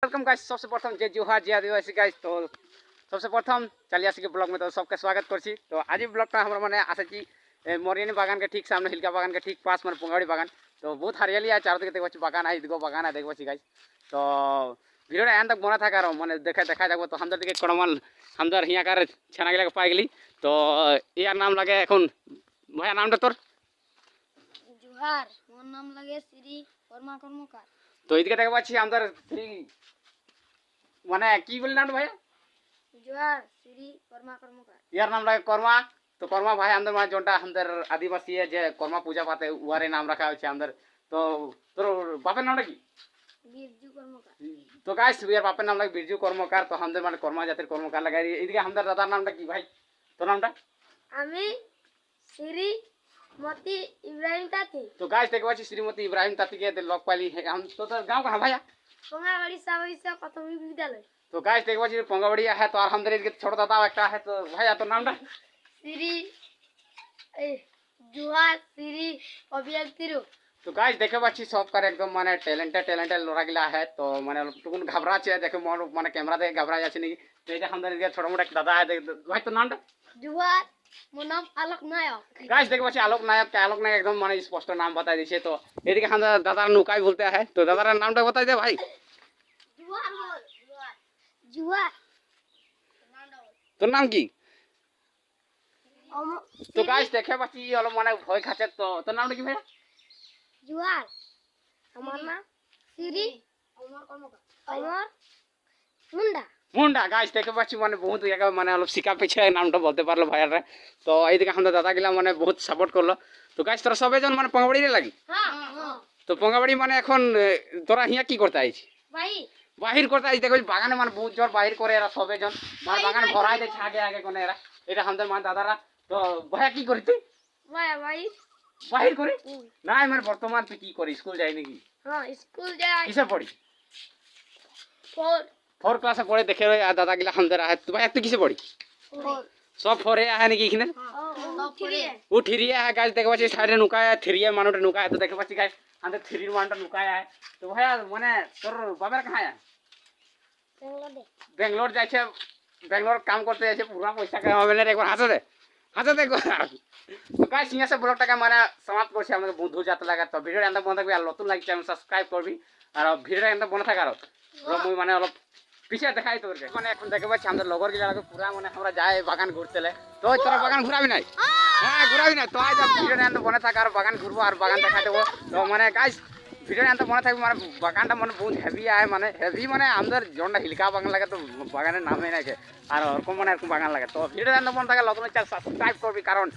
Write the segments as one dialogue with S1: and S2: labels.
S1: Welcome guys. सबसे प्रथम जय जोहार जय आदिवासी गाइस। तो सबसे प्रथम चलिए आसिक ब्लॉग में तो सबके स्वागत करছি। तो आज ब्लॉग का हमारा मैंने आसे मरियानी बागान के ठीक सामने हिलका बागान के ठीक पास मैं पंगाड़ी बागान। तो बहुत हरियाली है चारों दिखे देखो बागान है इधर बागान है देखो गाइस। तो वीडियो एंड तक बना था करो मैंने देखा देखो तो हम दिखे कड़मल हम हिया कार छेना गिला पाई गली। तो यार नाम लगे एन भैया नाम तोर
S2: जोहार मोर नाम लगे श्री वर्मा कर्मकार।
S1: तो इधर देखो हम श्री माने की बोल नाम भैया
S2: जोहार श्री वर्मा कर्मकार
S1: यार नाम लगे कर्मा। तो कर्मा भाई अंदर माने जोंटा अंदर आदिवासी है जे कर्मा पूजा पाते उहारे नाम रखा है अंदर। तो तोर बापे नाम की
S2: बिरजू कर्मकार।
S1: तो गाइस यार बापे नाम लगे बिरजू कर्मकार। तो हमदर माने कर्मा जातिर कर्मकार लगाई इधर हमदर दादा नामटा की भाई तो नामटा
S2: आमी श्री मती इब्राहिम ताती।
S1: तो गाइस देखो श्रीमती इब्राहिम ताती के लोक पाली है हम तो गांव कहां भैया
S2: पंगाबाड़ी साबरिसा प्राथमिक विद्यालय।
S1: तो गाइस देखो पंगाबड़िया है। तो हम इधर छोटा दादा एक है तो भैया तो नामटा
S2: श्री जोहार श्री अभियंतिरु।
S1: तो गाइस देखे बाची सब कर एकदम माने टैलेंटेड लोरा गिला है। तो माने टुकुन घबरा छे देखे मन माने कैमरा देख घबरा जाछे नहीं। तो ये हम इधर छोटा मोटा दादा है भाई तो नामटा
S2: जोहार मोर नाम आलोक नायक।
S1: गाइस देखो बाची आलोक नायक एकदम माने स्पष्ट नाम बता दीजिए। तो ये हम दादा नुकाई बोलते हैं। तो दादा नामटा बता दे भाई
S2: जोहार बोल जोहार जोहार
S1: तो नाम की। तो गाइस देखे बाची अलग माने भय खाचे। तो नाम की भैया
S2: जोहार हमार नाम श्री अमर कर्मकार अमर मुंडा
S1: मुंडा। गाइस देखे बाची माने बहुत जगह माने अलग शिका पीछे नामटा बोलते पारलो भाई रे। तो এই দিকে हम दादा गिला माने बहुत सपोर्ट करलो। तो गाइस तोरा सबेजन माने पंगाबड़ी रे लागि
S2: हां
S1: तो पंगाबड़ी माने এখন তোরা হিয়া কি করতে আইছি
S2: भाई
S1: বাহির করতে আইছি। দেখো বাগানে মানে বহুত জোর বাহির করে এরা সবেজন মানে বাগান ভরাই দেছে আগে আগে কোনে এরা এটা আমাদের মানে দাদারা। তো ভাইয়া কি করি তুই
S2: भाई
S1: বাহির করে নাই মানে বর্তমান তুই কি করি স্কুল যাই নাকি
S2: हां स्कूल जाए
S1: কিসে পড়ি
S2: फोर
S1: 4 ক্লাসে পড়ে দেখে দাদা গিলা আমাদের আহে। তো ভাইয়া তুই কিসে পড়ি
S2: फोर
S1: सब फोरे आए नाকি এখানে वो ठिरिया है। गाइस देखो बाची साइड नुका है थ्रिया मानोटे नुका है। तो देखो बाची गाइस अंदर थ्री मानोटे नुकाया है। तो भैया माने तोर बाबर कहां है बेंगलोर जाय छे बेंगलोर काम करते जाय छे पूरा पैसा कमाबे ने एक बार हाथ दे एक बार। तो गाइस यहाँ से ब्लॉग टा माने समाप्त करছি আমাদের বন্ধু যাতে লাগা। তো ভিডিও এন্ড বন্ধ থাকবে আর নতুন লাইক চ্যানেল সাবস্ক্রাইব করবি আর ভিডিও এন্ড বন্ধ থাকা আর মই মানে অলপ পিছে দেখাই তোরকে মানে এখন দেখে পাচ্ছি আমাদের লগর গিলা পুরা মানে আমরা যাই বাগান ঘুরতে লে। তো তোরা বাগান ঘুরাবি নাই হ্যাঁ ঘুরাবি না। তো আজ ভিডিও এন্ড বনে থাকা আর বাগান ঘুরবো আর বাগান দেখা দেবো। তো মানে গাইস ভিডিও এন্ড বনে থাকবে মানে বাগানটা মানে বহুত হেভি আয় মানে হেভি মানে আমাদের জনটা হিলকা বাগান লাগে। তো বাগানের নামই নাকি আর ওরকম মানে এরকম বাগান লাগে। তো ভিডিও এন্ড বনে থাকা নতুন চ্যানেল সাবস্ক্রাইব করবি কারণ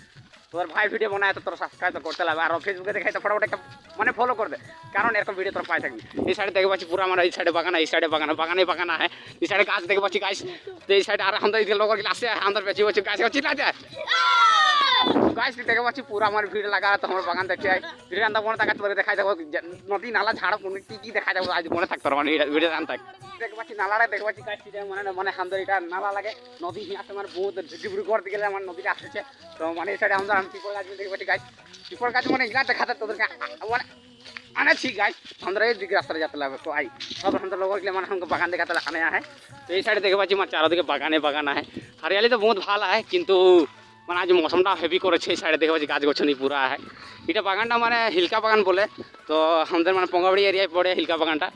S1: তোর ভাই ভিডিও বানায় তো তোর সাবস্ক্রাইব তো করতে লাগবে আর ফেসবুকে দেখাই তো ফটোফট একটা মানে ফলো कर दे কারণ এরকম ভিডিও তোর পাই থাকবি। এই সাইডে দেখে পাচ্ছি পুরো আমার এই সাইডে বাগান এই সাইডে বাগান বাগানে বাগান है এই সাইডে গাছ দেখে পাচ্ছি গাছ। তো এই সাইডে আর আমাদের এই লগর গিলা আসে আমাদের বেশি হচ্ছে গাছ হচ্ছে না যায় গাছ দেখে পাচ্ছি পুরো আমার ভিডিও লাগা। তো আমার বাগান দেখে ভিডিও আনতে মনে থাকা তোর দেখাই দেবো নদী নালা ঝাড় কোন কি দেখা যাবো আজ মনে থাকতো মানে ভিডিও আনতে দেখে পাচ্ছি নালাটা দেখে পাচ্ছি গাছ মানে মানে আমাদের এটা নালা লাগে নদী নিয়ে আসে মানে বহুত ঝিঝিবুড়ি করতে গেলে আমার নদীটা আসছে। তো মানে এই সাইডে আমাদের আমি পিপল গাছ দেখে পাচ্ছি গাছ পিপল গাছ মানে এগুলা দেখাতে তোদেরকে মানে আনেছি গাছ আমরা এই দিকে রাস্তায় যেতে লাগবে। তো আই সব আমাদের লোক মানে हमको বাগান দেখাতে আনে है। तो এই সাইডে দেখে পাচ্ছি আমার চারদিকে বাগানে বাগান है हरियाली तो बहुत ভালো है কিন্তু মানে আজ মৌসমটা হেভি করেছে। এই সাইডে দেখে পাচ্ছি গাছ গছনি পুরা है এটা বাগানটা মানে হিলকা বাগান বলে। তো আমাদের মানে পঙ্গাবড়ি এরিয়ায় পড়ে হিলকা বাগানটা।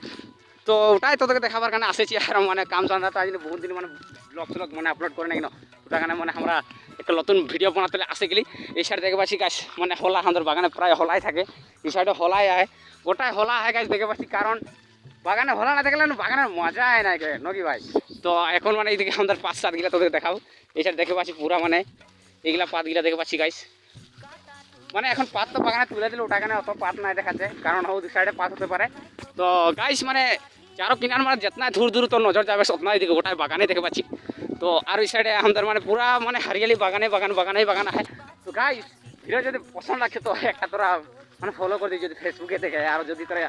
S1: তো ওটাই তোদেরকে দেখাবার কারণে আসেছি আর মানে কাম চান্দা তো আজ বহুত দিন মানে ব্লগ স্লগ মানে আপলোড করে না কেন ওটা কারণে মানে আমরা একটা নতুন ভিডিও বানাতে আসে গেলি। এই সাইডে দেখে পাচ্ছি গাছ মানে হলা আমাদের বাগানে প্রায় হলাই থাকে এই সাইডে হলাই আয় গোটাই হলা হয় গাছ দেখে পাচ্ছি কারণ বাগানে হলা না দেখলে বাগানের মজা হয় না নাকি ভাই। তো এখন মানে এইদিকে আমাদের 5-7 গিলা তোদের দেখাবো। এই সাইড দেখে পাচ্ছি পুরা মানে এইগুলা পাত গিলা দেখে পাচ্ছি গাছ মানে এখন পাত তো বাগানে তুলে দিলে ওটা কারণে অত পাত নাই দেখাচ্ছে কারণ ওই সাইডে পাত হতে পারে। তো গাইস মানে চারো কিনার মানে जितना दूर दूर तो नजर जाবে उतना এইদিকে গোটাই বাগানে দেখে পাচ্ছি। তো আর ওই সাইডে আমাদের মানে পুরা মানে হারিয়ালি বাগানে বাগান বাগানেই বাগান है। তো গাইস ভিডিও যদি পছন্দ লাগে তো একটা তোরা মানে ফলো করে দিই যদি ফেসবুকে দেখে আর যদি তোরা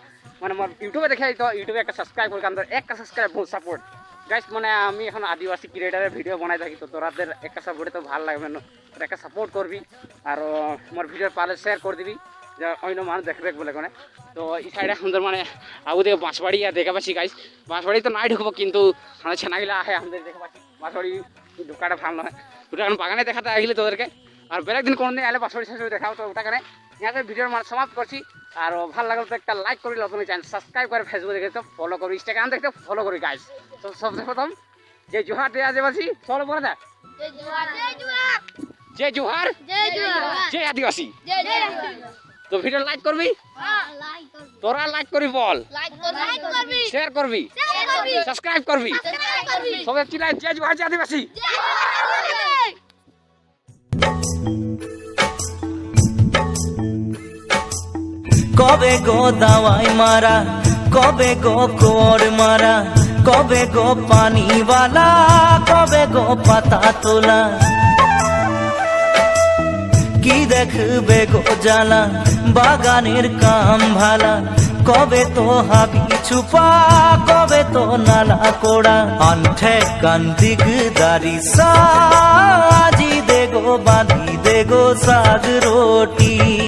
S1: মানে আমার ইউটিউবে দেখে তো ইউটিউবে একটা সাবস্ক্রাইব করে আমাদের একটা সাবস্ক্রাইব বহুত সাপোর্ট গাইস মানে আমি এখন আদিবাসী ক্রিয়েটারের ভিডিও বানাই থাকি। তো তোরাদের একটা সাপোর্টে তো ভালো লাগবে না একটা সাপোর্ট করবি আর আমার ভিডিও পারলে শেয়ার করে দিবি যে অন্য মানুষ দেখে বলে কোনে। তো এই সাইডে সুন্দর মানে আবু দেখে বাঁশবাড়ি আর দেখে পাচ্ছি গাইস। বাঁশবাড়ি তো নাই ঢুকবো, কিন্তু আমাদের ছেনাগুলো আহে আমাদের দেখে পাচ্ছি। বাঁশবাড়ি ঢুকাটা ভালো নয়, ওটা এখন বাগানে দেখাতে আসলে তোদেরকে। আর বেলেগ দিন কোনো দিন এলে বাঁশবাড়ি সাইড দেখাও। তো ওটা কারণে यहाँ ভিডিওর মানে সমাপ্ত করছি। আর ভালো লাগলে তো একটা লাইক করি, নতুন চ্যানেল সাবস্ক্রাইব করে, ফেসবুকে দেখে তো ফলো করি, ইনস্টাগ্রাম দেখতে ফলো করি গাইস। তো সবচেয়ে প্রথম যে জোহার দেওয়া যে বলছি চলো বলে দা,
S2: জয় জোহার জয় জোহার
S1: যে জোহার
S2: জয় জোহার
S1: যে আদিবাসী।
S2: জয় জোহার।
S1: তো ভিডিও লাইক করবি,
S2: লাইক করবি,
S1: তোরা লাইক করি বল,
S2: লাইক করবি,
S1: শেয়ার করবি,
S2: শেয়ার করবি,
S1: সাবস্ক্রাইব করবি,
S2: সাবস্ক্রাইব করবি।
S1: সবাই চিল্লায় যে জোহার যে আদিবাসী।
S2: জয় জোহার।
S3: কবে গো দাওয়াই মারা, কবে গো কোর মারা, কবে গো পানিওয়ালা, কবে গো পাতা তোলা। কি দেখবে গো জ্বালা, বাগানের কাম ভালা, কবে তো হাবি ছুপা, কবে তো নালা কোড়া। আন্ঠে কান্দিক দারি সাজি দেগো, বাঁধি দেগো শাক রোটি।